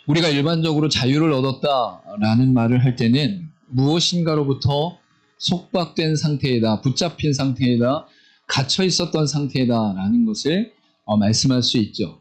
우리가 일반적으로 자유를 얻었다라는 말을 할 때는 무엇인가로부터 속박된 상태이다, 붙잡힌 상태이다, 갇혀 있었던 상태이다라는 것을 말씀할 수 있죠.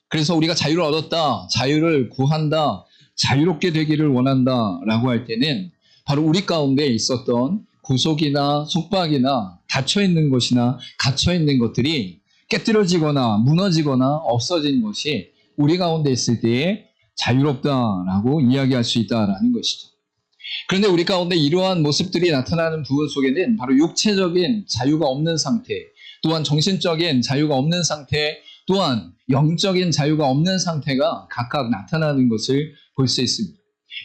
그래서 우리가 자유를 얻었다, 자유를 구한다, 자유롭게 되기를 원한다라고 할 때는 바로 우리 가운데 있었던 구속이나 속박이나 닫혀 있는 것이나 갇혀 있는 것들이 깨뜨려지거나 무너지거나 없어진 것이 우리 가운데 있을 때에 자유롭다라고 이야기할 수 있다라는 것이죠. 그런데 우리 가운데 이러한 모습들이 나타나는 부분 속에는 바로 육체적인 자유가 없는 상태, 또한 정신적인 자유가 없는 상태, 또한 영적인 자유가 없는 상태가 각각 나타나는 것을 볼 수 있습니다.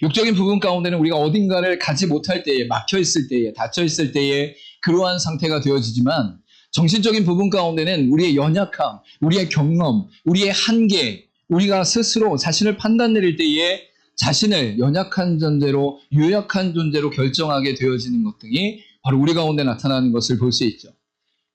육적인 부분 가운데는 우리가 어딘가를 가지 못할 때에, 막혀 있을 때에, 닫혀 있을 때에 그러한 상태가 되어지지만, 정신적인 부분 가운데는 우리의 연약함, 우리의 경험, 우리의 한계, 우리가 스스로 자신을 판단 내릴 때에 자신을 연약한 존재로, 유약한 존재로 결정하게 되어지는 것 등이 바로 우리 가운데 나타나는 것을 볼 수 있죠.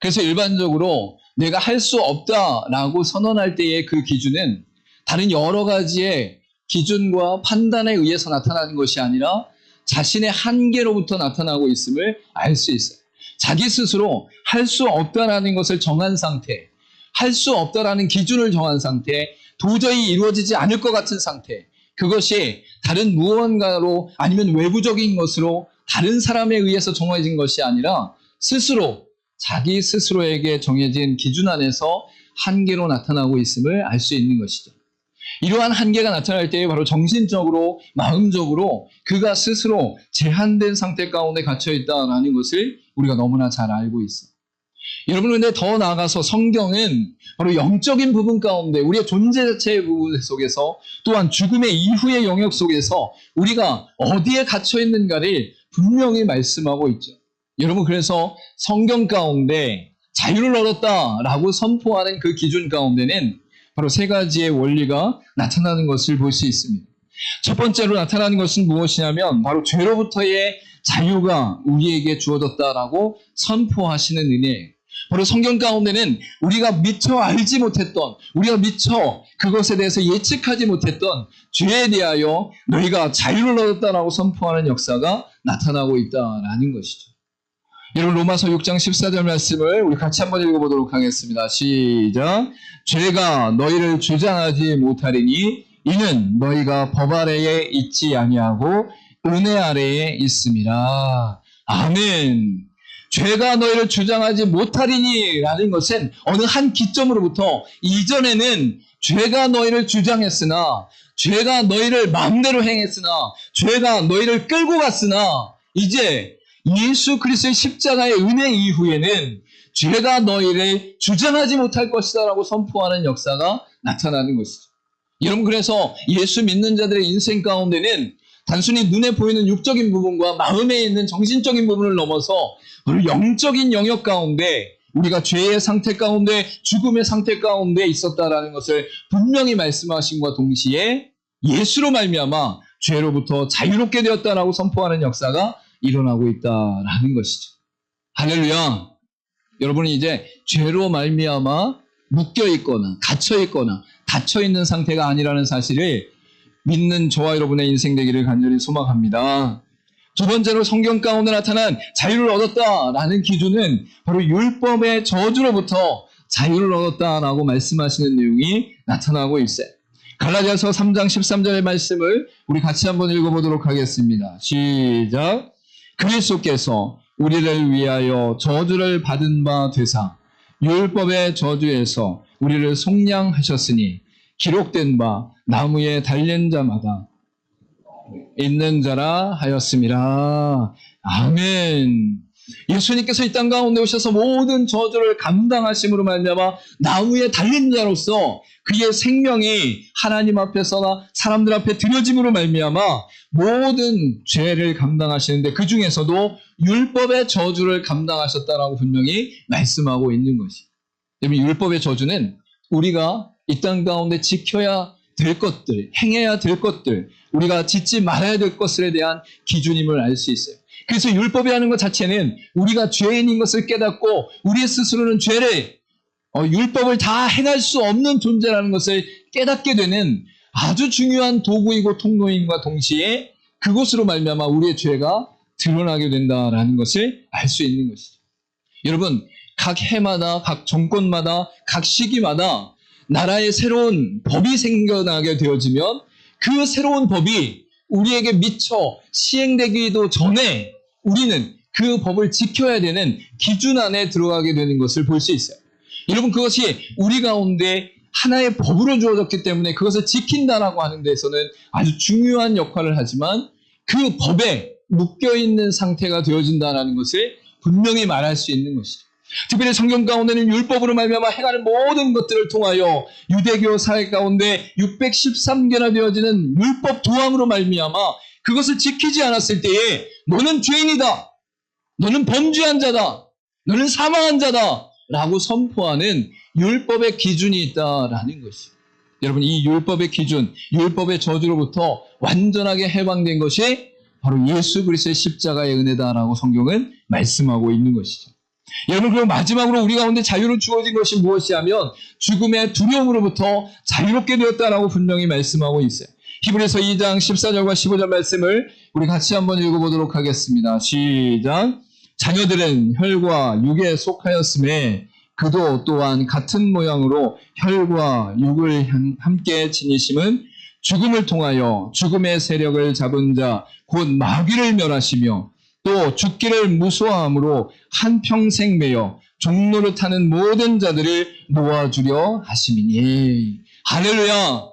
그래서 일반적으로 내가 할 수 없다라고 선언할 때의 그 기준은 다른 여러 가지의 기준과 판단에 의해서 나타나는 것이 아니라 자신의 한계로부터 나타나고 있음을 알 수 있어요. 자기 스스로 할 수 없다라는 것을 정한 상태, 할 수 없다라는 기준을 정한 상태, 도저히 이루어지지 않을 것 같은 상태, 그것이 다른 무언가로 아니면 외부적인 것으로 다른 사람에 의해서 정해진 것이 아니라 스스로, 자기 스스로에게 정해진 기준 안에서 한계로 나타나고 있음을 알 수 있는 것이죠. 이러한 한계가 나타날 때에 바로 정신적으로, 마음적으로 그가 스스로 제한된 상태 가운데 갇혀 있다는 것을 우리가 너무나 잘 알고 있어요. 여러분, 근데 더 나아가서 성경은 바로 영적인 부분 가운데, 우리의 존재 자체의 부분 속에서, 또한 죽음의 이후의 영역 속에서 우리가 어디에 갇혀 있는가를 분명히 말씀하고 있죠. 여러분, 그래서 성경 가운데 자유를 얻었다라고 선포하는 그 기준 가운데는 바로 세 가지의 원리가 나타나는 것을 볼 수 있습니다. 첫 번째로 나타나는 것은 무엇이냐면 바로 죄로부터의 자유가 우리에게 주어졌다라고 선포하시는 은혜예요. 바로 성경 가운데는 우리가 미처 알지 못했던, 우리가 미처 그것에 대해서 예측하지 못했던 죄에 대하여 너희가 자유를 얻었다라고 선포하는 역사가 나타나고 있다라는 것이죠. 여러분, 로마서 6장 14절 말씀을 우리 같이 한번 읽어보도록 하겠습니다. 시작. 죄가 너희를 주장하지 못하리니 이는 너희가 법 아래에 있지 아니하고 은혜 아래에 있음이라. 아멘. 죄가 너희를 주장하지 못하리니 라는 것은 어느 한 기점으로부터 이전에는 죄가 너희를 주장했으나, 죄가 너희를 마음대로 행했으나, 죄가 너희를 끌고 갔으나, 이제 예수 그리스도의 십자가의 은혜 이후에는 죄가 너희를 주장하지 못할 것이다 라고 선포하는 역사가 나타나는 것이죠. 여러분, 그래서 예수 믿는 자들의 인생 가운데는 단순히 눈에 보이는 육적인 부분과 마음에 있는 정신적인 부분을 넘어서 영적인 영역 가운데 우리가 죄의 상태 가운데, 죽음의 상태 가운데 있었다라는 것을 분명히 말씀하심과 동시에 예수로 말미암아 죄로부터 자유롭게 되었다라고 선포하는 역사가 일어나고 있다라는 것이죠. 할렐루야. 여러분이 이제 죄로 말미암아 묶여있거나 갇혀있거나 닫혀있는 상태가 아니라는 사실을 믿는 저와 여러분의 인생 되기를 간절히 소망합니다. 두 번째로 성경 가운데 나타난 자유를 얻었다라는 기준은 바로 율법의 저주로부터 자유를 얻었다라고 말씀하시는 내용이 나타나고 있어요. 갈라디아서 3장 13절의 말씀을 우리 같이 한번 읽어보도록 하겠습니다. 시작. 그리스도께서 우리를 위하여 저주를 받은 바 되사 율법의 저주에서 우리를 속량하셨으니 기록된 바 나무에 달린 자마다 있는 자라 하였음이라. 아멘. 예수님께서 이 땅 가운데 오셔서 모든 저주를 감당하심으로 말미암아 나무에 달린 자로서 그의 생명이 하나님 앞에서나 사람들 앞에 드려짐으로 말미암아 모든 죄를 감당하시는데 그 중에서도 율법의 저주를 감당하셨다라고 분명히 말씀하고 있는 것이. 여러분, 율법의 저주는 우리가 이 땅 가운데 지켜야 될 것들, 행해야 될 것들, 우리가 짓지 말아야 될 것들에 대한 기준임을 알 수 있어요. 그래서 율법이라는 것 자체는 우리가 죄인인 것을 깨닫고 우리 스스로는 죄를 율법을 다 행할 수 없는 존재라는 것을 깨닫게 되는 아주 중요한 도구이고 통로인과 동시에 그것으로 말미암아 우리의 죄가 드러나게 된다라는 것을 알 수 있는 것이죠. 여러분, 각 해마다, 각 정권마다, 각 시기마다 나라의 새로운 법이 생겨나게 되어지면 그 새로운 법이 우리에게 미처 시행되기도 전에 우리는 그 법을 지켜야 되는 기준 안에 들어가게 되는 것을 볼 수 있어요. 여러분, 그것이 우리 가운데 하나의 법으로 주어졌기 때문에 그것을 지킨다라고 하는 데서는 아주 중요한 역할을 하지만 그 법에 묶여있는 상태가 되어진다는 것을 분명히 말할 수 있는 것이죠. 특별히 성경 가운데는 율법으로 말미암아 행하는 모든 것들을 통하여 유대교 사회 가운데 613개나 되어지는 율법 도항으로 말미암아 그것을 지키지 않았을 때에 너는 죄인이다, 너는 범죄한 자다, 너는 사망한 자다 라고 선포하는 율법의 기준이 있다라는 것이죠. 여러분, 이 율법의 기준, 율법의 저주로부터 완전하게 해방된 것이 바로 예수 그리스도의 십자가의 은혜다라고 성경은 말씀하고 있는 것이죠. 여러분, 그리고 마지막으로 우리 가운데 자유로 주어진 것이 무엇이냐면 죽음의 두려움으로부터 자유롭게 되었다라고 분명히 말씀하고 있어요. 히브리서 2장 14절과 15절 말씀을 우리 같이 한번 읽어보도록 하겠습니다. 시작. 자녀들은 혈과 육에 속하였음에 그도 또한 같은 모양으로 혈과 육을 함께 지니심은 죽음을 통하여 죽음의 세력을 잡은 자 곧 마귀를 멸하시며 또 죽기를 무서워함으로 한평생 매여 종로를 타는 모든 자들을 모아주려 하심이니. 할렐루야.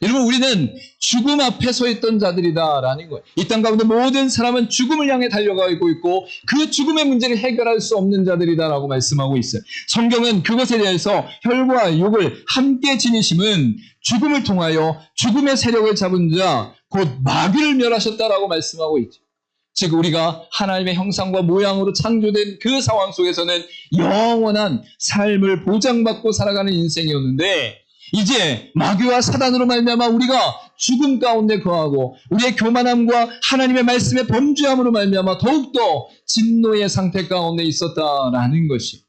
여러분, 우리는 죽음 앞에 서 있던 자들이다라는 거예요. 이 땅 가운데 모든 사람은 죽음을 향해 달려가고 있고 그 죽음의 문제를 해결할 수 없는 자들이다라고 말씀하고 있어요. 성경은 그것에 대해서 혈과 육을 함께 지니심은 죽음을 통하여 죽음의 세력을 잡은 자 곧 마귀를 멸하셨다라고 말씀하고 있죠. 즉 우리가 하나님의 형상과 모양으로 창조된 그 상황 속에서는 영원한 삶을 보장받고 살아가는 인생이었는데 이제 마귀와 사단으로 말미암아 우리가 죽음 가운데 거하고 우리의 교만함과 하나님의 말씀의 범죄함으로 말미암아 더욱더 진노의 상태 가운데 있었다라는 것이,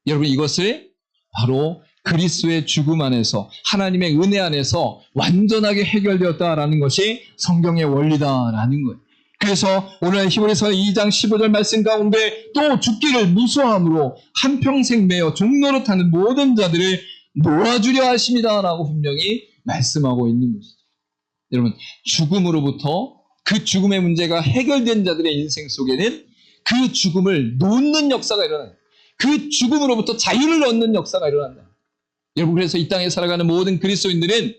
여러분, 이것을 바로 그리스도의 죽음 안에서 하나님의 은혜 안에서 완전하게 해결되었다라는 것이 성경의 원리다라는 거예요. 그래서 오늘 히브리서 2장 15절 말씀 가운데 또 죽기를 무서워함으로 한평생 매여 종로로 타는 모든 자들을 놓아주려 하십니다라고 분명히 말씀하고 있는 것이죠. 여러분, 죽음으로부터 그 죽음의 문제가 해결된 자들의 인생 속에는 그 죽음을 놓는 역사가 일어나요. 그 죽음으로부터 자유를 얻는 역사가 일어난다. 여러분, 그래서 이 땅에 살아가는 모든 그리스도인들은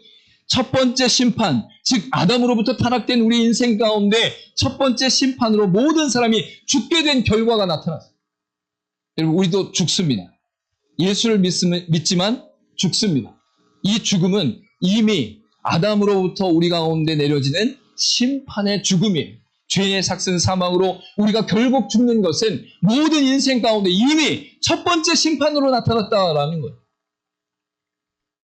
첫 번째 심판, 즉 아담으로부터 타락된 우리 인생 가운데 첫 번째 심판으로 모든 사람이 죽게 된 결과가 나타났어요. 여러분, 우리도 죽습니다. 예수를 믿지만 죽습니다. 이 죽음은 이미 아담으로부터 우리 가운데 내려지는 심판의 죽음이에요. 죄의 삭슨 사망으로 우리가 결국 죽는 것은 모든 인생 가운데 이미 첫 번째 심판으로 나타났다라는 거예요.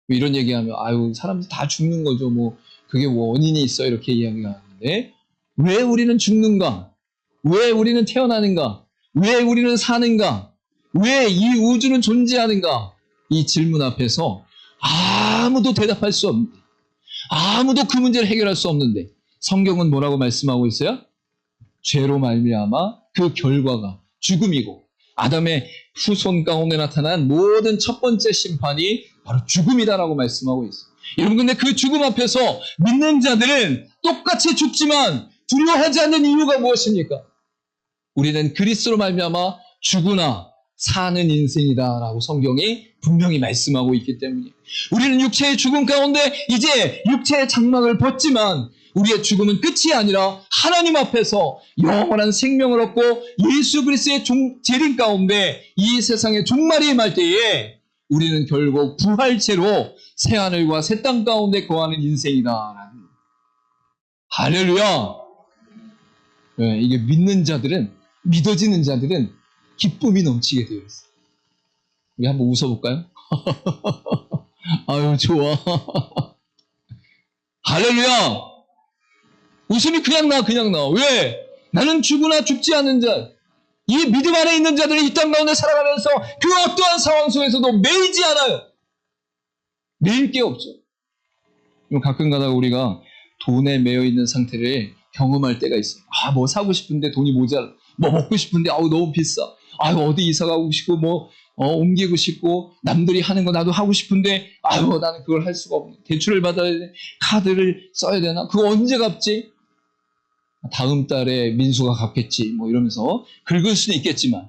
이런 얘기하면 아유, 사람들 다 죽는 거죠. 뭐 그게 원인이 있어 이렇게 이야기하는데 왜 우리는 죽는가? 왜 우리는 태어나는가? 왜 우리는 사는가? 왜 이 우주는 존재하는가? 이 질문 앞에서 아무도 대답할 수 없는데, 아무도 그 문제를 해결할 수 없는데 성경은 뭐라고 말씀하고 있어요? 죄로 말미암아 그 결과가 죽음이고 아담의 후손 가운데 나타난 모든 첫 번째 심판이 바로 죽음이다라고 말씀하고 있어요. 여러분, 근데 그 죽음 앞에서 믿는 자들은 똑같이 죽지만 두려워하지 않는 이유가 무엇입니까? 우리는 그리스도로 말미암아 죽으나 사는 인생이다라고 성경이 분명히 말씀하고 있기 때문이에요. 우리는 육체의 죽음 가운데 이제 육체의 장막을 벗지만 우리의 죽음은 끝이 아니라 하나님 앞에서 영원한 생명을 얻고 예수 그리스도의 재림 가운데 이 세상의 종말이 임할 때에 우리는 결국 부활체로 새하늘과 새 땅 가운데 거하는 인생이다. 할렐루야. 네, 이게 믿는 자들은, 믿어지는 자들은 기쁨이 넘치게 되어 있어요. 우리 한번 웃어볼까요? 아유, 좋아. 할렐루야. 웃음이 그냥 나. 왜? 나는 죽으나 죽지 않는 자. 이 믿음 안에 있는 자들이 이 땅 가운데 살아가면서 그 어떠한 상황 속에서도 매이지 않아요. 매일 게 없죠. 가끔 가다가 우리가 돈에 매여 있는 상태를 경험할 때가 있어요. 뭐 사고 싶은데 돈이 모자라. 뭐 먹고 싶은데 너무 비싸. 어디 이사 가고 싶고 옮기고 싶고 남들이 하는 거 나도 하고 싶은데 나는 그걸 할 수가 없네. 대출을 받아야 돼. 카드를 써야 되나? 그거 언제 갚지? 다음 달에 민수가 갚겠지. 이러면서 긁을 수는 있겠지만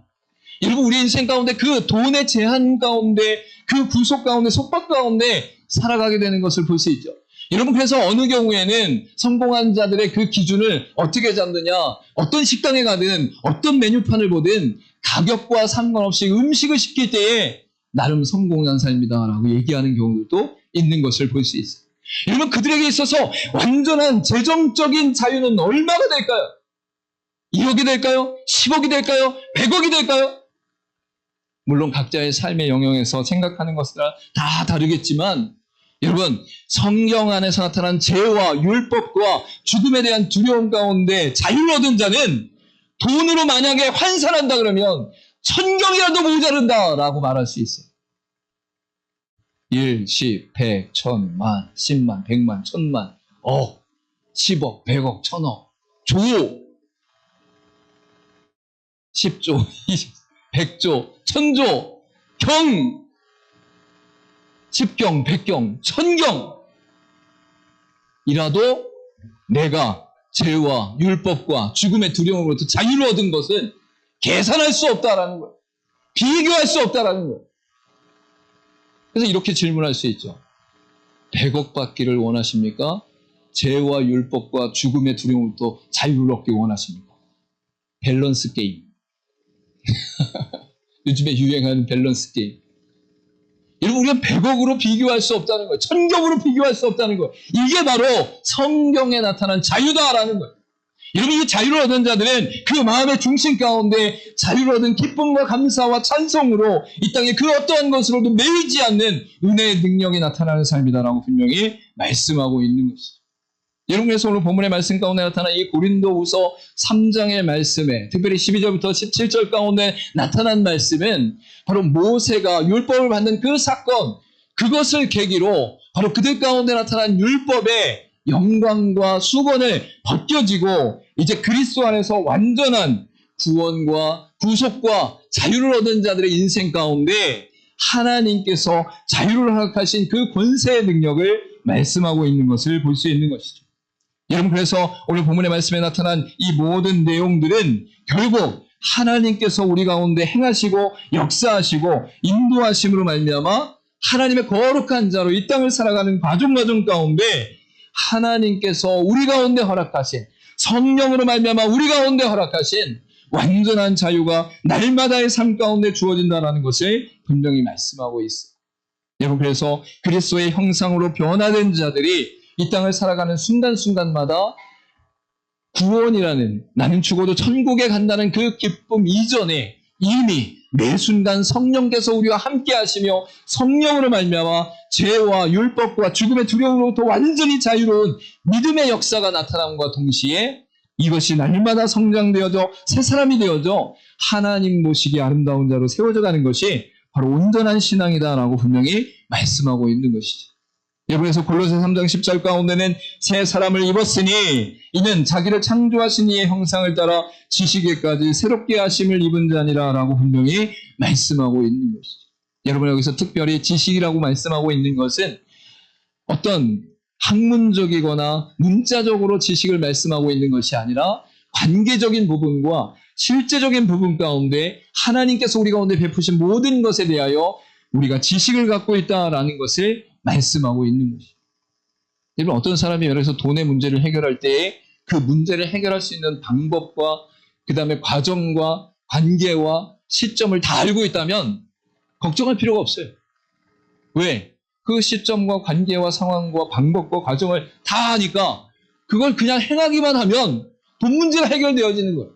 여러분, 우리 인생 가운데 그 돈의 제한 가운데, 그 구속 가운데, 속박 가운데 살아가게 되는 것을 볼 수 있죠. 여러분, 그래서 어느 경우에는 성공한 자들의 그 기준을 어떻게 잡느냐, 어떤 식당에 가든 어떤 메뉴판을 보든 가격과 상관없이 음식을 시킬 때에 나름 성공한 삶이다라고 얘기하는 경우도 있는 것을 볼 수 있어요. 여러분, 그들에게 있어서 완전한 재정적인 자유는 얼마가 될까요? 1억이 될까요? 10억이 될까요? 100억이 될까요? 물론 각자의 삶의 영역에서 생각하는 것은 다 다르겠지만 여러분, 성경 안에서 나타난 죄와 율법과 죽음에 대한 두려움 가운데 자유를 얻은 자는 돈으로 만약에 환산한다 그러면 1000경이라도 모자른다라고 말할 수 있어요. 1, 10, 100, 1000만, 10만, 100만, 1000만, 억, 10억, 100억, 1000억, 조, 10조, 100조, 1000조, 경, 10경, 100경, 1000경이라도 내가 죄와 율법과 죽음의 두려움으로부터 자유를 얻은 것은 계산할 수 없다라는 거예요. 비교할 수 없다라는 거예요. 그래서 이렇게 질문할 수 있죠. 100억 받기를 원하십니까? 죄와 율법과 죽음의 두려움으로부터 자유를 얻기 원하십니까? 밸런스 게임. 요즘에 유행하는 밸런스 게임. 여러분, 우리가 100억으로 비교할 수 없다는 거예요. 1000경으로 비교할 수 없다는 거예요. 이게 바로 성경에 나타난 자유다라는 거예요. 여러분, 이 자유를 얻은 자들은 그 마음의 중심 가운데 자유를 얻은 기쁨과 감사와 찬송으로 이 땅에 그 어떠한 것으로도 매이지 않는 은혜의 능력이 나타나는 삶이다라고 분명히 말씀하고 있는 것이죠. 여러분, 그래서 오늘 본문의 말씀 가운데 나타난 이 고린도후서 3장의 말씀에 특별히 12절부터 17절 가운데 나타난 말씀은 바로 모세가 율법을 받는 그 사건, 그것을 계기로 바로 그들 가운데 나타난 율법의 영광과 수건을 벗겨지고 이제 그리스도 안에서 완전한 구원과 구속과 자유를 얻은 자들의 인생 가운데 하나님께서 자유를 허락하신 그 권세의 능력을 말씀하고 있는 것을 볼 수 있는 것이죠. 여러분, 그래서 오늘 본문의 말씀에 나타난 이 모든 내용들은 결국 하나님께서 우리 가운데 행하시고 역사하시고 인도하심으로 말미암아 하나님의 거룩한 자로 이 땅을 살아가는 과정 가운데 하나님께서 우리 가운데 허락하신 성령으로 말미암아 우리 가운데 허락하신 완전한 자유가 날마다의 삶 가운데 주어진다는 것을 분명히 말씀하고 있어요. 여러분, 그래서 그리스도의 형상으로 변화된 자들이 이 땅을 살아가는 순간순간마다 구원이라는, 나는 죽어도 천국에 간다는 그 기쁨 이전에 이미 매 순간 성령께서 우리와 함께 하시며 성령으로 말미암아 죄와 율법과 죽음의 두려움으로부터 완전히 자유로운 믿음의 역사가 나타남과 동시에 이것이 날마다 성장되어져 새 사람이 되어져 하나님 보시기에 아름다운 자로 세워져 가는 것이 바로 온전한 신앙이다라고 분명히 말씀하고 있는 것이죠. 여러분에서 골로새 3장 10절 가운데는 새 사람을 입었으니 이는 자기를 창조하신 이의 형상을 따라 지식에까지 새롭게 하심을 입은 자니라 라고 분명히 말씀하고 있는 것이죠. 여러분, 여기서 특별히 지식이라고 말씀하고 있는 것은 어떤 학문적이거나 문자적으로 지식을 말씀하고 있는 것이 아니라 관계적인 부분과 실제적인 부분 가운데 하나님께서 우리 가운데 베푸신 모든 것에 대하여 우리가 지식을 갖고 있다라는 것을 말씀하고 있는 것이죠. 여러분, 어떤 사람이 예를 들어서 돈의 문제를 해결할 때에 그 문제를 해결할 수 있는 방법과 그 다음에 과정과 관계와 시점을 다 알고 있다면 걱정할 필요가 없어요. 왜? 그 시점과 관계와 상황과 방법과 과정을 다 아니까 그걸 그냥 행하기만 하면 돈 문제가 해결되어지는 거예요.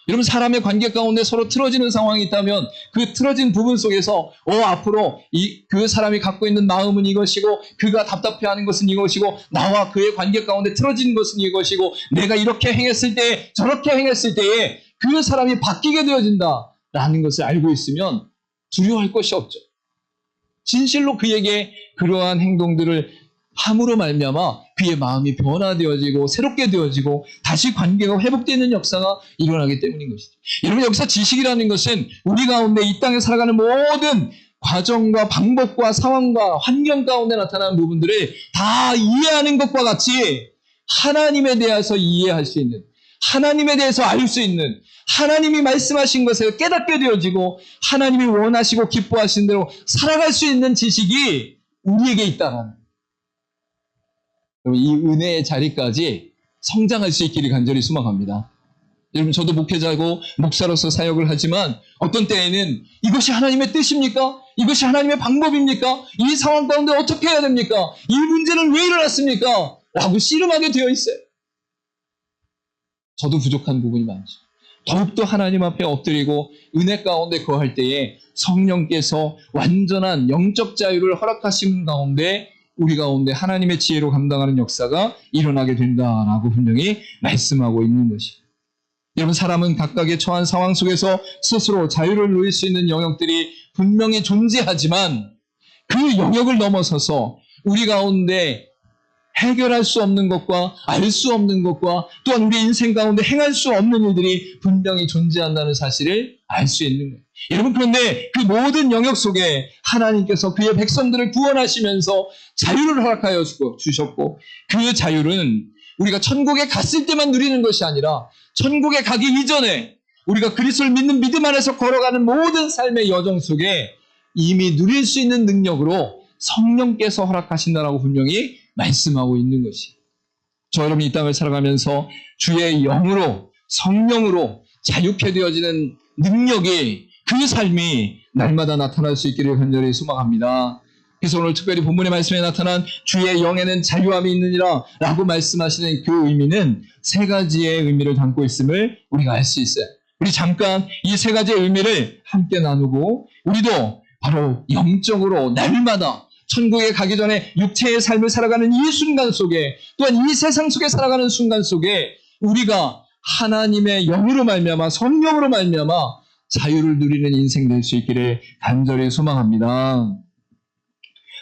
여러분, 사람의 관계 가운데 서로 틀어지는 상황이 있다면 그 틀어진 부분 속에서 앞으로 그 사람이 갖고 있는 마음은 이것이고 그가 답답해하는 것은 이것이고 나와 그의 관계 가운데 틀어진 것은 이것이고 내가 이렇게 행했을 때 저렇게 행했을 때에 그 사람이 바뀌게 되어진다라는 것을 알고 있으면 두려워할 것이 없죠. 진실로 그에게 그러한 행동들을 함으로 말미암아 그의 마음이 변화되어지고 새롭게 되어지고 다시 관계가 회복되는 역사가 일어나기 때문인 것이죠. 여러분, 여기서 지식이라는 것은 우리 가운데 이 땅에 살아가는 모든 과정과 방법과 상황과 환경 가운데 나타나는 부분들을 다 이해하는 것과 같이 하나님에 대해서 이해할 수 있는, 하나님에 대해서 알 수 있는, 하나님이 말씀하신 것을 깨닫게 되어지고 하나님이 원하시고 기뻐하신 대로 살아갈 수 있는 지식이 우리에게 있다는, 이 은혜의 자리까지 성장할 수 있기를 간절히 소망합니다. 여러분, 저도 목회자고 목사로서 사역을 하지만 어떤 때에는 이것이 하나님의 뜻입니까? 이것이 하나님의 방법입니까? 이 상황 가운데 어떻게 해야 됩니까? 이 문제는 왜 일어났습니까? 라고 씨름하게 되어 있어요. 저도 부족한 부분이 많죠. 더욱더 하나님 앞에 엎드리고 은혜 가운데 거할 때에 성령께서 완전한 영적 자유를 허락하시는 가운데 우리 가운데 하나님의 지혜로 감당하는 역사가 일어나게 된다라고 분명히 말씀하고 있는 것입니다. 여러분, 사람은 각각의 처한 상황 속에서 스스로 자유를 누릴 수 있는 영역들이 분명히 존재하지만 그 영역을 넘어서서 우리 가운데 해결할 수 없는 것과 알 수 없는 것과 또한 우리 인생 가운데 행할 수 없는 일들이 분명히 존재한다는 사실을 알 수 있는 거예요. 여러분, 그런데 그 모든 영역 속에 하나님께서 그의 백성들을 구원하시면서 자유를 허락하여 주셨고 그 자유는 우리가 천국에 갔을 때만 누리는 것이 아니라 천국에 가기 이전에 우리가 그리스도를 믿는 믿음 안에서 걸어가는 모든 삶의 여정 속에 이미 누릴 수 있는 능력으로 성령께서 허락하신다라고 분명히 말씀하고 있는 것이, 저 여러분이 이 땅을 살아가면서 주의 영으로 성령으로 자유케 되어지는 능력이, 그 삶이 날마다 나타날 수 있기를 간절히 소망합니다. 그래서 오늘 특별히 본문의 말씀에 나타난 주의 영에는 자유함이 있느니라 라고 말씀하시는 그 의미는 세 가지의 의미를 담고 있음을 우리가 알 수 있어요. 우리 잠깐 이 세 가지의 의미를 함께 나누고 우리도 바로 영적으로 날마다 천국에 가기 전에 육체의 삶을 살아가는 이 순간 속에, 또한 이 세상 속에 살아가는 순간 속에 우리가 하나님의 영으로 말미암아 성령으로 말미암아 자유를 누리는 인생 될 수 있기를 간절히 소망합니다.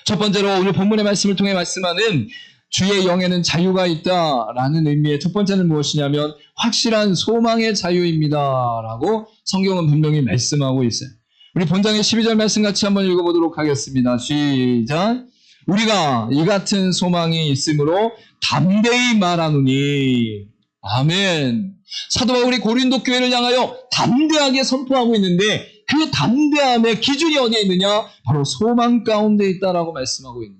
첫 번째로 오늘 본문의 말씀을 통해 말씀하는 주의 영에는 자유가 있다라는 의미의 첫 번째는 무엇이냐면 확실한 소망의 자유입니다 라고 성경은 분명히 말씀하고 있어요. 우리 본장의 12절 말씀 같이 한번 읽어보도록 하겠습니다. 시작. 우리가 이 같은 소망이 있으므로 담대히 말하노니. 아멘. 사도 바울이 고린도 교회를 향하여 담대하게 선포하고 있는데 그 담대함의 기준이 어디에 있느냐? 바로 소망 가운데 있다라고 말씀하고 있는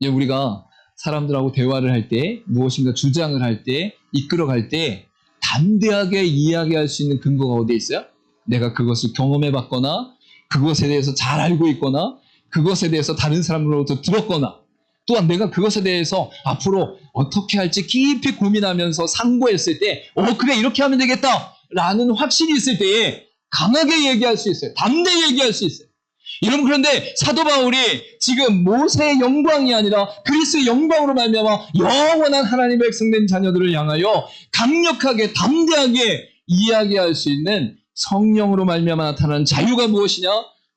거예요. 우리가 사람들하고 대화를 할 때, 무엇인가 주장을 할 때, 이끌어갈 때 담대하게 이야기할 수 있는 근거가 어디에 있어요? 내가 그것을 경험해 봤거나 그것에 대해서 잘 알고 있거나 그것에 대해서 다른 사람으로부터 들었거나 또한 내가 그것에 대해서 앞으로 어떻게 할지 깊이 고민하면서 상고했을 때 그래 이렇게 하면 되겠다 라는 확신이 있을 때에 강하게 얘기할 수 있어요. 담대히 얘기할 수 있어요. 여러분, 그런데 사도 바울이 지금 모세의 영광이 아니라 그리스도의 영광으로 말미암아 영원한 하나님의 백성된 자녀들을 향하여 강력하게 담대하게 이야기할 수 있는 성령으로 말미암아 나타나는 자유가 무엇이냐?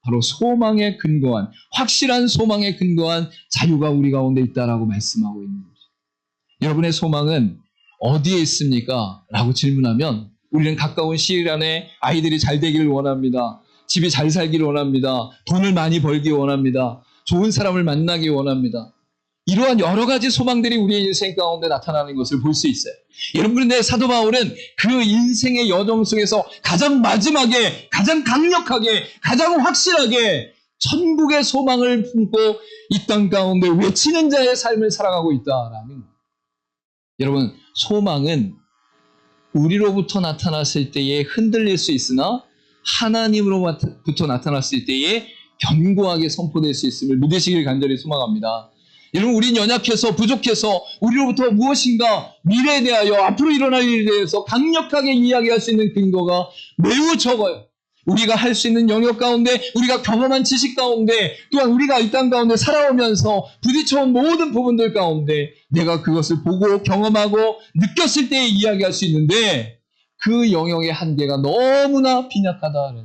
바로 소망에 근거한, 확실한 소망에 근거한 자유가 우리 가운데 있다라고 말씀하고 있는 거죠. 여러분의 소망은 어디에 있습니까? 라고 질문하면 우리는 가까운 시일 안에 아이들이 잘 되기를 원합니다. 집이 잘 살기를 원합니다. 돈을 많이 벌기 원합니다. 좋은 사람을 만나기 원합니다. 이러한 여러 가지 소망들이 우리의 인생 가운데 나타나는 것을 볼 수 있어요. 여러분, 그런데 사도 바울은 그 인생의 여정 속에서 가장 마지막에, 가장 강력하게, 가장 확실하게 천국의 소망을 품고 이 땅 가운데 외치는 자의 삶을 살아가고 있다라는 거예요. 여러분, 소망은 우리로부터 나타났을 때에 흔들릴 수 있으나 하나님으로부터 나타났을 때에 견고하게 선포될 수 있음을 믿으시길 간절히 소망합니다. 여러분, 우린 연약해서 부족해서 우리로부터 무엇인가 미래에 대하여 앞으로 일어날 일에 대해서 강력하게 이야기할 수 있는 근거가 매우 적어요. 우리가 할 수 있는 영역 가운데, 우리가 경험한 지식 가운데, 또한 우리가 이 땅 가운데 살아오면서 부딪혀온 모든 부분들 가운데 내가 그것을 보고 경험하고 느꼈을 때 이야기할 수 있는데 그 영역의 한계가 너무나 빈약하다는,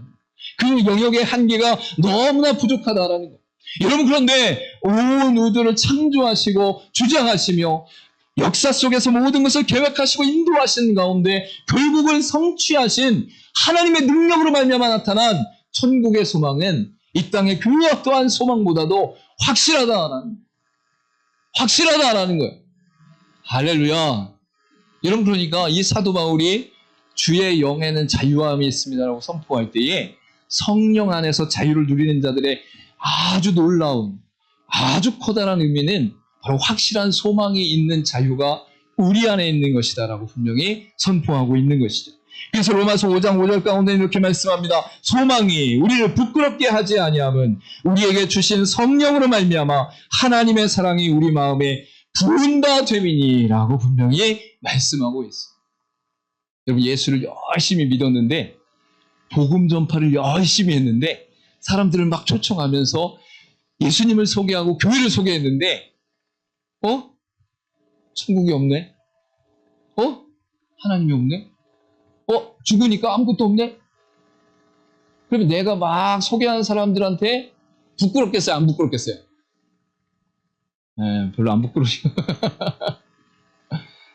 그 영역의 한계가 너무나 부족하다라는 것. 여러분, 그런데 온 우주를 창조하시고 주장하시며 역사 속에서 모든 것을 계획하시고 인도하신 가운데 결국은 성취하신 하나님의 능력으로 말미암아 나타난 천국의 소망은 이 땅의 그 어떠한 소망보다도 확실하다라는 거예요. 할렐루야. 여러분, 그러니까 이 사도 바울이 주의 영에는 자유함이 있습니다라고 선포할 때에 성령 안에서 자유를 누리는 자들의 아주 놀라운, 아주 커다란 의미는 바로 확실한 소망이 있는 자유가 우리 안에 있는 것이다라고 분명히 선포하고 있는 것이죠. 그래서 로마서 5장 5절 가운데 이렇게 말씀합니다. 소망이 우리를 부끄럽게 하지 아니함은 우리에게 주신 성령으로 말미암아 하나님의 사랑이 우리 마음에 부은바 됨이니라고 분명히 말씀하고 있어요. 여러분, 예수를 열심히 믿었는데 복음 전파를 열심히 했는데 사람들을 막 초청하면서 예수님을 소개하고 교회를 소개했는데 천국이 없네? 하나님이 없네? 죽으니까 아무것도 없네? 그러면 내가 막 소개하는 사람들한테 부끄럽겠어요? 안 부끄럽겠어요? 별로 안 부끄러워요.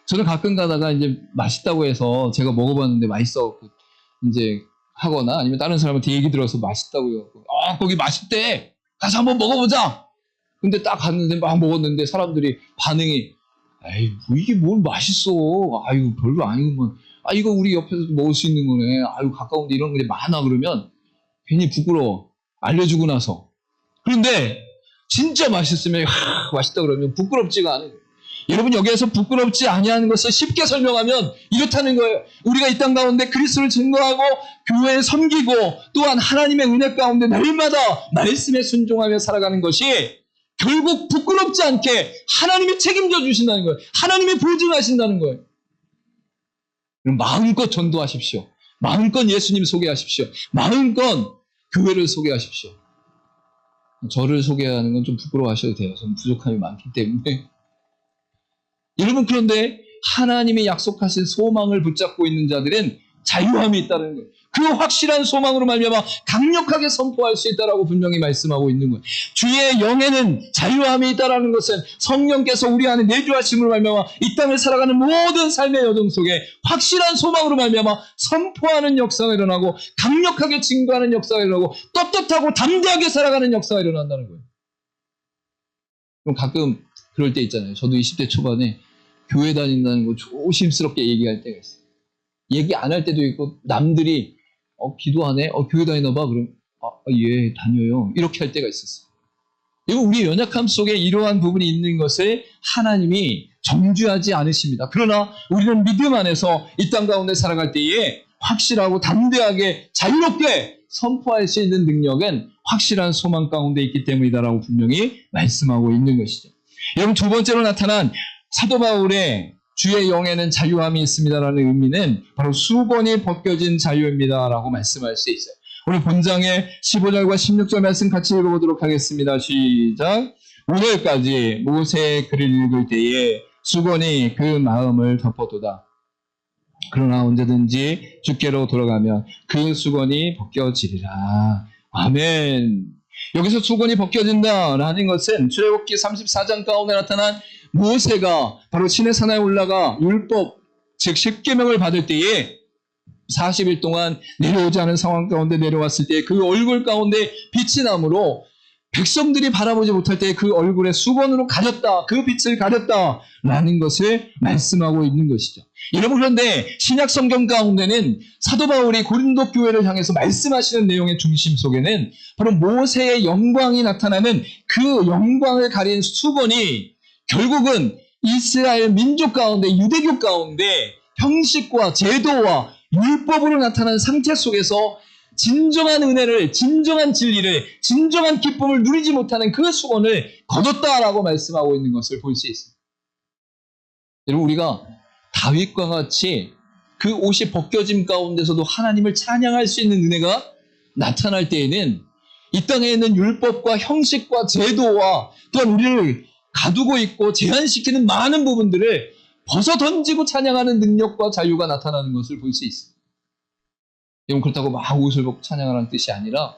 저는 가끔 가다가 이제 맛있다고 해서 제가 먹어봤는데 맛있어. 이제 하거나 아니면 다른 사람한테 얘기 들어서 맛있다고요. 거기 맛있대. 가서 한번 먹어보자. 근데 딱 갔는데 막 먹었는데 사람들이 반응이 에이, 뭐 이게 뭘 맛있어. 아유, 별로 아니구만. 이거 우리 옆에서도 먹을 수 있는 거네. 아유, 가까운데 이런 게 많아. 그러면 괜히 부끄러워. 알려주고 나서. 그런데 진짜 맛있으면 맛있다 그러면 부끄럽지가 않아요. 여러분, 여기에서 부끄럽지 아니하는 것을 쉽게 설명하면 이렇다는 거예요. 우리가 이 땅 가운데 그리스도를 증거하고 교회에 섬기고 또한 하나님의 은혜 가운데 날마다 말씀에 순종하며 살아가는 것이 결국 부끄럽지 않게 하나님이 책임져 주신다는 거예요. 하나님이 보증하신다는 거예요. 그럼 마음껏 전도하십시오. 마음껏 예수님 소개하십시오. 마음껏 교회를 소개하십시오. 저를 소개하는 건 좀 부끄러워하셔도 돼요. 저는 부족함이 많기 때문에. 여러분, 그런데 하나님이 약속하신 소망을 붙잡고 있는 자들은 자유함이 있다는 거예요. 그 확실한 소망으로 말미암아 강력하게 선포할 수 있다라고 분명히 말씀하고 있는 거예요. 주의 영에는 자유함이 있다라는 것은 성령께서 우리 안에 내주하심으로 말미암아 이 땅을 살아가는 모든 삶의 여정 속에 확실한 소망으로 말미암아 선포하는 역사가 일어나고 강력하게 증거하는 역사가 일어나고 떳떳하고 담대하게 살아가는 역사가 일어난다는 거예요. 그럼 가끔 그럴 때 있잖아요. 저도 20대 초반에 교회 다닌다는 거 조심스럽게 얘기할 때가 있어요. 얘기 안 할 때도 있고 남들이 기도하네? 교회 다니나 봐? 그럼 예, 다녀요. 이렇게 할 때가 있었어요. 이거 우리의 연약함 속에 이러한 부분이 있는 것을 하나님이 정죄하지 않으십니다. 그러나 우리는 믿음 안에서 이 땅 가운데 살아갈 때에 확실하고 담대하게 자유롭게 선포할 수 있는 능력은 확실한 소망 가운데 있기 때문이다라고 분명히 말씀하고 있는 것이죠. 여러분, 두 번째로 나타난 사도 바울의 주의 영에는 자유함이 있습니다라는 의미는 바로 수건이 벗겨진 자유입니다라고 말씀할 수 있어요. 오늘 본장의 15절과 16절 말씀 같이 읽어보도록 하겠습니다. 시작. 오늘까지 모세의 글을 읽을 때에 수건이 그 마음을 덮어도다. 그러나 언제든지 주께로 돌아가면 그 수건이 벗겨지리라. 아멘. 여기서 수건이 벗겨진다라는 것은 출애굽기 34장 가운데 나타난 모세가 바로 시내산에 올라가 율법, 즉 10계명을 받을 때에 40일 동안 내려오지 않은 상황 가운데 내려왔을 때 그 얼굴 가운데 빛이 나므로 백성들이 바라보지 못할 때 그 얼굴에 수건으로 가렸다. 그 빛을 가렸다라는 것을 말씀하고 있는 것이죠. 여러분, 그런데 신약 성경 가운데는 사도 바울이 고린도 교회를 향해서 말씀하시는 내용의 중심 속에는 바로 모세의 영광이 나타나는 그 영광을 가린 수건이 결국은 이스라엘 민족 가운데, 유대교 가운데 형식과 제도와 율법으로 나타난 상태 속에서 진정한 은혜를, 진정한 진리를, 진정한 기쁨을 누리지 못하는 그 수건을 거뒀다라고 말씀하고 있는 것을 볼 수 있습니다. 여러분, 우리가 다윗과 같이 그 옷이 벗겨짐 가운데서도 하나님을 찬양할 수 있는 은혜가 나타날 때에는 이 땅에 있는 율법과 형식과 제도와 또한 우리를 가두고 있고 제한시키는 많은 부분들을 벗어 던지고 찬양하는 능력과 자유가 나타나는 것을 볼 수 있습니다. 여러분, 그렇다고 막 옷을 벗고 찬양하라는 뜻이 아니라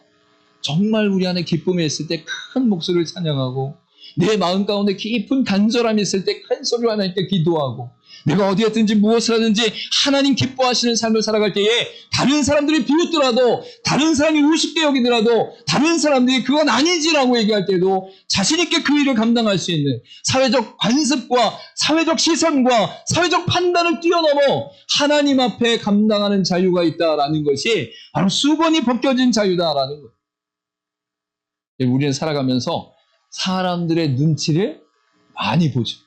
정말 우리 안에 기쁨이 있을 때 큰 목소리를 찬양하고, 내 마음 가운데 깊은 간절함이 있을 때 큰 소리로 하나님께 기도하고, 내가 어디 있든지 무엇을 하든지 하나님 기뻐하시는 삶을 살아갈 때에 다른 사람들이 비웃더라도, 다른 사람이 우습게 여기더라도, 다른 사람들이 그건 아니지라고 얘기할 때도 자신 있게 그 일을 감당할 수 있는 사회적 관습과 사회적 시선과 사회적 판단을 뛰어넘어 하나님 앞에 감당하는 자유가 있다라는 것이 바로 수건이 벗겨진 자유다라는 거예요. 우리는 살아가면서 사람들의 눈치를 많이 보죠.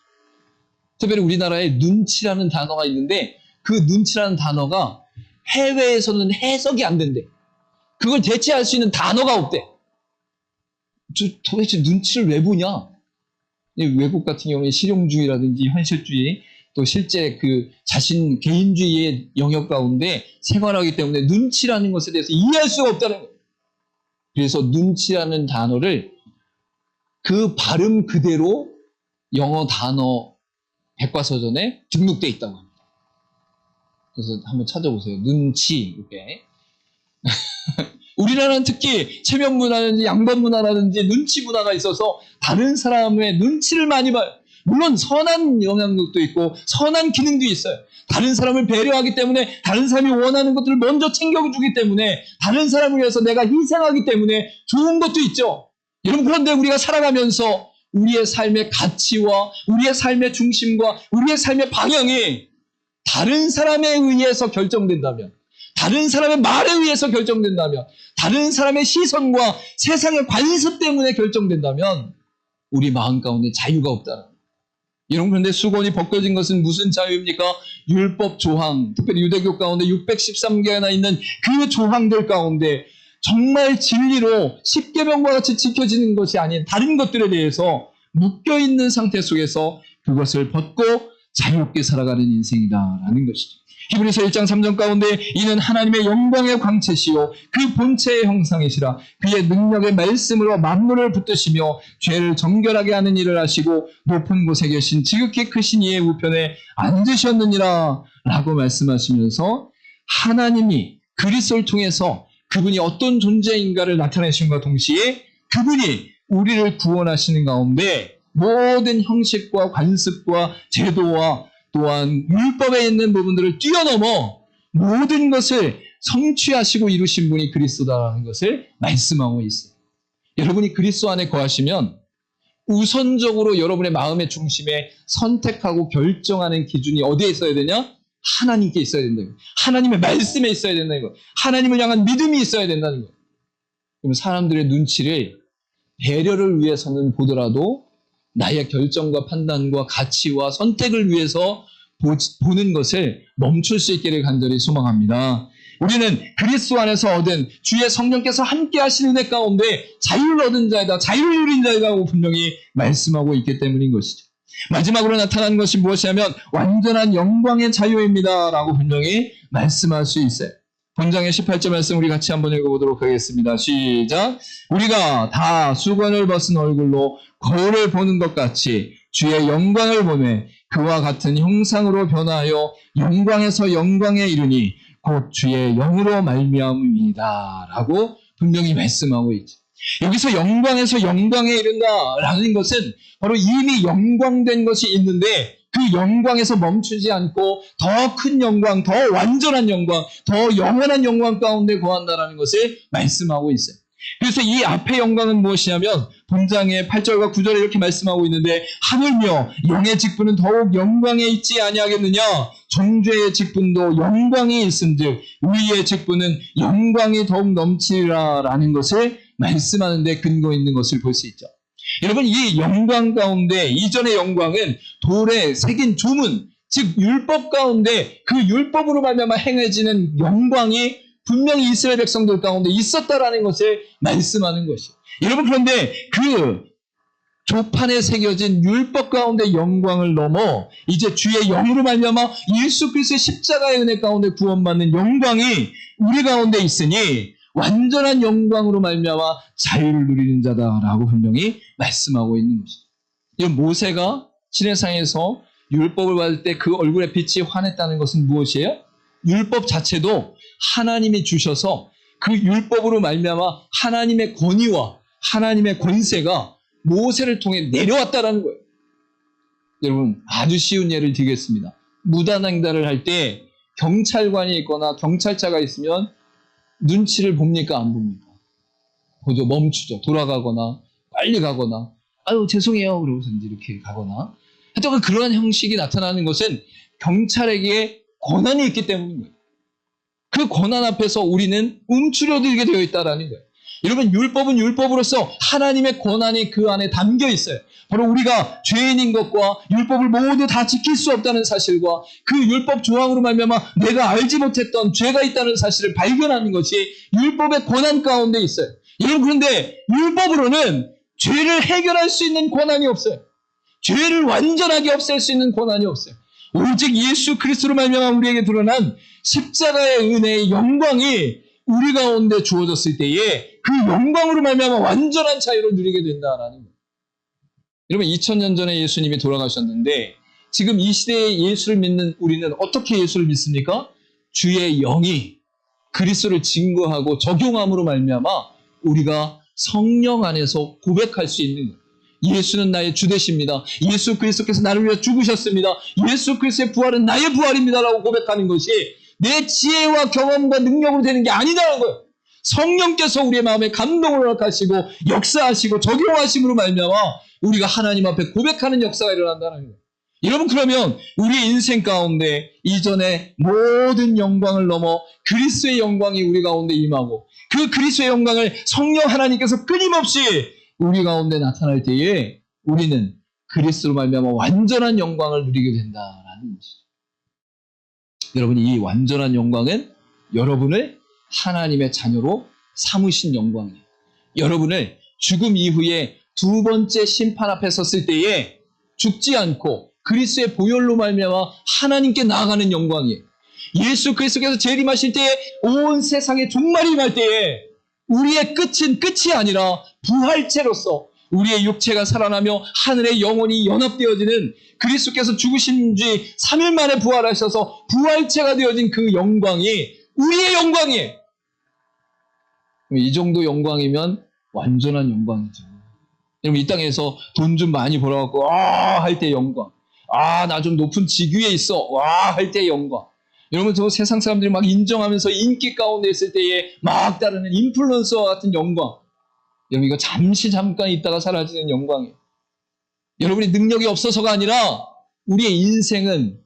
특별히 우리나라에 눈치라는 단어가 있는데, 그 눈치라는 단어가 해외에서는 해석이 안 된대. 그걸 대체할 수 있는 단어가 없대. 도대체 눈치를 왜 보냐? 외국 같은 경우에 실용주의라든지 현실주의, 또 실제 그 자신 개인주의의 영역 가운데 생활하기 때문에 눈치라는 것에 대해서 이해할 수가 없다는 거예요. 그래서 눈치라는 단어를 그 발음 그대로 영어 단어 백과사전에 등록되어 있다고 합니다. 그래서 한번 찾아보세요. 눈치, 이렇게. 우리나라는 특히 체면 문화라든지 양반 문화라든지 눈치 문화가 있어서 다른 사람의 눈치를 많이 봐요. 물론 선한 영향력도 있고 선한 기능도 있어요. 다른 사람을 배려하기 때문에, 다른 사람이 원하는 것들을 먼저 챙겨주기 때문에, 다른 사람을 위해서 내가 희생하기 때문에 좋은 것도 있죠. 여러분, 그런데 우리가 살아가면서 우리의 삶의 가치와 우리의 삶의 중심과 우리의 삶의 방향이 다른 사람에 의해서 결정된다면, 다른 사람의 말에 의해서 결정된다면, 다른 사람의 시선과 세상의 관습 때문에 결정된다면 우리 마음 가운데 자유가 없다는 거예요. 여러분, 그런데 수건이 벗겨진 것은 무슨 자유입니까? 율법 조항, 특별히 유대교 가운데 613개나 있는 그 조항들 가운데 정말 진리로 십계명과 같이 지켜지는 것이 아닌 다른 것들에 대해서 묶여있는 상태 속에서 그것을 벗고 자유롭게 살아가는 인생이다라는 것이죠. 히브리서 1장 3절 가운데 이는 하나님의 영광의 광채시요 그 본체의 형상이시라 그의 능력의 말씀으로 만물을 붙드시며 죄를 정결하게 하는 일을 하시고 높은 곳에 계신 지극히 크신 이의 우편에 앉으셨느니라 라고 말씀하시면서 하나님이 그리스도를 통해서 그분이 어떤 존재인가를 나타내신과 동시에 그분이 우리를 구원하시는 가운데 모든 형식과 관습과 제도와 또한 율법에 있는 부분들을 뛰어넘어 모든 것을 성취하시고 이루신 분이 그리스도다라는 것을 말씀하고 있어요. 여러분이 그리스도 안에 거하시면 우선적으로 여러분의 마음의 중심에 선택하고 결정하는 기준이 어디에 있어야 되냐? 하나님께 있어야 된다는 거예요. 하나님의 말씀에 있어야 된다는 거예요. 하나님을 향한 믿음이 있어야 된다는 거예요. 그럼 사람들의 눈치를 배려를 위해서는 보더라도 나의 결정과 판단과 가치와 선택을 위해서 보는 것을 멈출 수 있기를 간절히 소망합니다. 우리는 그리스도 안에서 얻은 주의 성령께서 함께 하시는 은혜 가운데 자유를 얻은 자이다, 자유를 누린 자이다고 분명히 말씀하고 있기 때문인 것이죠. 마지막으로 나타난 것이 무엇이냐면 완전한 영광의 자유입니다 라고 분명히 말씀할 수 있어요. 본장의 18절 말씀 우리 같이 한번 읽어보도록 하겠습니다. 시작. 우리가 다 수건을 벗은 얼굴로 거울을 보는 것 같이 주의 영광을 보매 그와 같은 형상으로 변화하여 영광에서 영광에 이르니 곧 주의 영으로 말미암음이다 라고 분명히 말씀하고 있죠. 여기서 영광에서 영광에 이른다라는 것은 바로 이미 영광된 것이 있는데 그 영광에서 멈추지 않고 더 큰 영광, 더 완전한 영광, 더 영원한 영광 가운데 거한다라는 것을 말씀하고 있어요. 그래서 이 앞의 영광은 무엇이냐면 본장의 8절과 9절에 이렇게 말씀하고 있는데 하물며 영의 직분은 더욱 영광에 있지 아니하겠느냐 정죄의 직분도 영광이 있은즉 의의 직분은 영광이 더욱 넘치리라라는 것을 말씀하는데 근거 있는 것을 볼 수 있죠. 여러분 이 영광 가운데 이전의 영광은 돌에 새긴 조문 즉 율법 가운데 그 율법으로 말미암아 행해지는 영광이 분명히 이스라엘 백성들 가운데 있었다라는 것을 말씀하는 것이에요. 여러분 그런데 그 조판에 새겨진 율법 가운데 영광을 넘어 이제 주의 영으로 말미암아 예수 그리스도의 십자가의 은혜 가운데 구원받는 영광이 우리 가운데 있으니 완전한 영광으로 말미암아 자유를 누리는 자다라고 분명히 말씀하고 있는 것이죠. 이 모세가 시내산에서 율법을 받을 때 그 얼굴의 빛이 환했다는 것은 무엇이에요? 율법 자체도 하나님이 주셔서 그 율법으로 말미암아 하나님의 권위와 하나님의 권세가 모세를 통해 내려왔다라는 거예요. 여러분, 아주 쉬운 예를 드리겠습니다. 무단횡단을 할 때 경찰관이 있거나 경찰차가 있으면 눈치를 봅니까? 안 봅니까? 보죠. 멈추죠. 돌아가거나 빨리 가거나 아유 죄송해요 그러고서 이제 이렇게 가거나 하여튼 그러한 형식이 나타나는 것은 경찰에게 권한이 있기 때문인 거예요. 그 권한 앞에서 우리는 움츠러들게 되어 있다라는 거예요. 여러분, 율법은 율법으로서 하나님의 권한이 그 안에 담겨 있어요. 바로 우리가 죄인인 것과 율법을 모두 다 지킬 수 없다는 사실과 그 율법 조항으로 말미암아 내가 알지 못했던 죄가 있다는 사실을 발견하는 것이 율법의 권한 가운데 있어요. 여러분, 그런데 율법으로는 죄를 해결할 수 있는 권한이 없어요. 죄를 완전하게 없앨 수 있는 권한이 없어요. 오직 예수 그리스도로 말미암아 우리에게 드러난 십자가의 은혜의 영광이 우리 가운데 주어졌을 때에 그 영광으로 말미암아 완전한 자유를 누리게 된다라는 거예요. 여러분, 2000년 전에 예수님이 돌아가셨는데 지금 이 시대에 예수를 믿는 우리는 어떻게 예수를 믿습니까? 주의 영이 그리스도를 증거하고 적용함으로 말미암아 우리가 성령 안에서 고백할 수 있는 거예요. 예수는 나의 주 되십니다. 예수 그리스도께서 나를 위해 죽으셨습니다. 예수 그리스도의 부활은 나의 부활입니다라고 고백하는 것이 내 지혜와 경험과 능력으로 되는 게 아니다라는 거예요. 성령께서 우리의 마음에 감동을 허락하시고 역사하시고 적용하심으로 말미암아 우리가 하나님 앞에 고백하는 역사가 일어난다는 거예요. 여러분, 그러면 우리의 인생 가운데 이전에 모든 영광을 넘어 그리스도의 영광이 우리 가운데 임하고 그 그리스도의 영광을 성령 하나님께서 끊임없이 우리 가운데 나타날 때에 우리는 그리스도로 말미암아 완전한 영광을 누리게 된다라는 것이죠. 여러분, 이 완전한 영광은 여러분을 하나님의 자녀로 삼으신 영광이에요. 여러분을 죽음 이후에 두 번째 심판 앞에 섰을 때에 죽지 않고 그리스도의 보혈로 말미암아 하나님께 나아가는 영광이에요. 예수 그리스도께서 재림하실 때에 온 세상에 종말이 임할 때에 우리의 끝은 끝이 아니라 부활체로서 우리의 육체가 살아나며 하늘의 영혼이 연합되어지는 그리스도께서 죽으신 지 3일 만에 부활하셔서 부활체가 되어진 그 영광이 우리의 영광이에요. 이 정도 영광이면 완전한 영광이죠. 여러분, 이 땅에서 돈 좀 많이 벌어갖고 할 때 영광, 나 좀 높은 직위에 있어 할 때 영광. 여러분, 저 세상 사람들이 막 인정하면서 인기 가운데 있을 때에 막 따르는 인플루언서와 같은 영광. 여러분, 이거 잠깐 있다가 사라지는 영광이에요. 여러분이 능력이 없어서가 아니라 우리의 인생은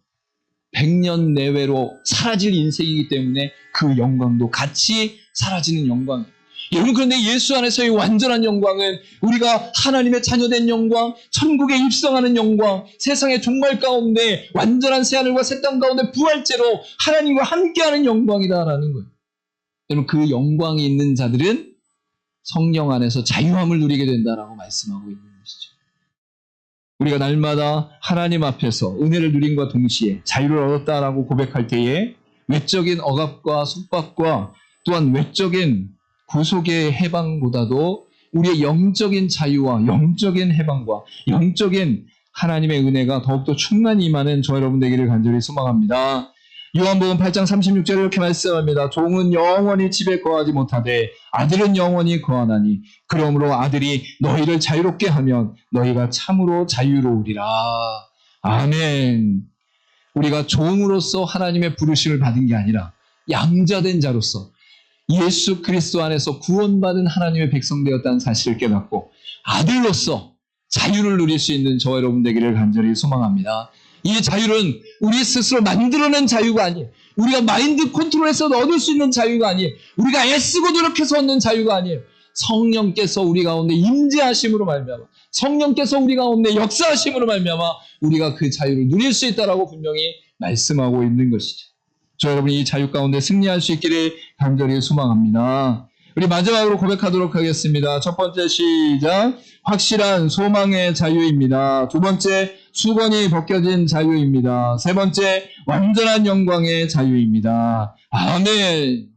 100년 내외로 사라질 인생이기 때문에 그 영광도 같이 사라지는 영광이에요. 여러분, 그런데 예수 안에서의 완전한 영광은 우리가 하나님의 자녀된 영광, 천국에 입성하는 영광, 세상의 종말 가운데 완전한 새하늘과 새 땅 가운데 부활체로 하나님과 함께하는 영광이다라는 거예요. 여러분, 그 영광이 있는 자들은 성령 안에서 자유함을 누리게 된다라고 말씀하고 있는 것이죠. 우리가 날마다 하나님 앞에서 은혜를 누림과 동시에 자유를 얻었다라고 고백할 때에 외적인 억압과 속박과 또한 외적인 구속의 해방보다도 우리의 영적인 자유와 영적인 해방과 영적인 하나님의 은혜가 더욱더 충만히 임하는 저 여러분 되기를 간절히 소망합니다. 요한복음 8장 36절에 이렇게 말씀합니다. 종은 영원히 집에 거하지 못하되 아들은 영원히 거하나니 그러므로 아들이 너희를 자유롭게 하면 너희가 참으로 자유로우리라. 아멘. 우리가 종으로서 하나님의 부르심을 받은 게 아니라 양자된 자로서 예수 그리스도 안에서 구원받은 하나님의 백성 되었다는 사실을 깨닫고 아들로서 자유를 누릴 수 있는 저와 여러분 되기를 간절히 소망합니다. 이 자유는 우리 스스로 만들어낸 자유가 아니에요. 우리가 마인드 컨트롤해서 얻을 수 있는 자유가 아니에요. 우리가 애쓰고 노력해서 얻는 자유가 아니에요. 성령께서 우리 가운데 임재하심으로 말미암아, 성령께서 우리 가운데 역사하심으로 말미암아 우리가 그 자유를 누릴 수 있다라고 분명히 말씀하고 있는 것이죠. 저 여러분이 이 자유 가운데 승리할 수 있기를 간절히 소망합니다. 우리 마지막으로 고백하도록 하겠습니다. 첫 번째 시작. 확실한 소망의 자유입니다. 두 번째, 수건이 벗겨진 자유입니다. 세 번째, 완전한 영광의 자유입니다. 아멘.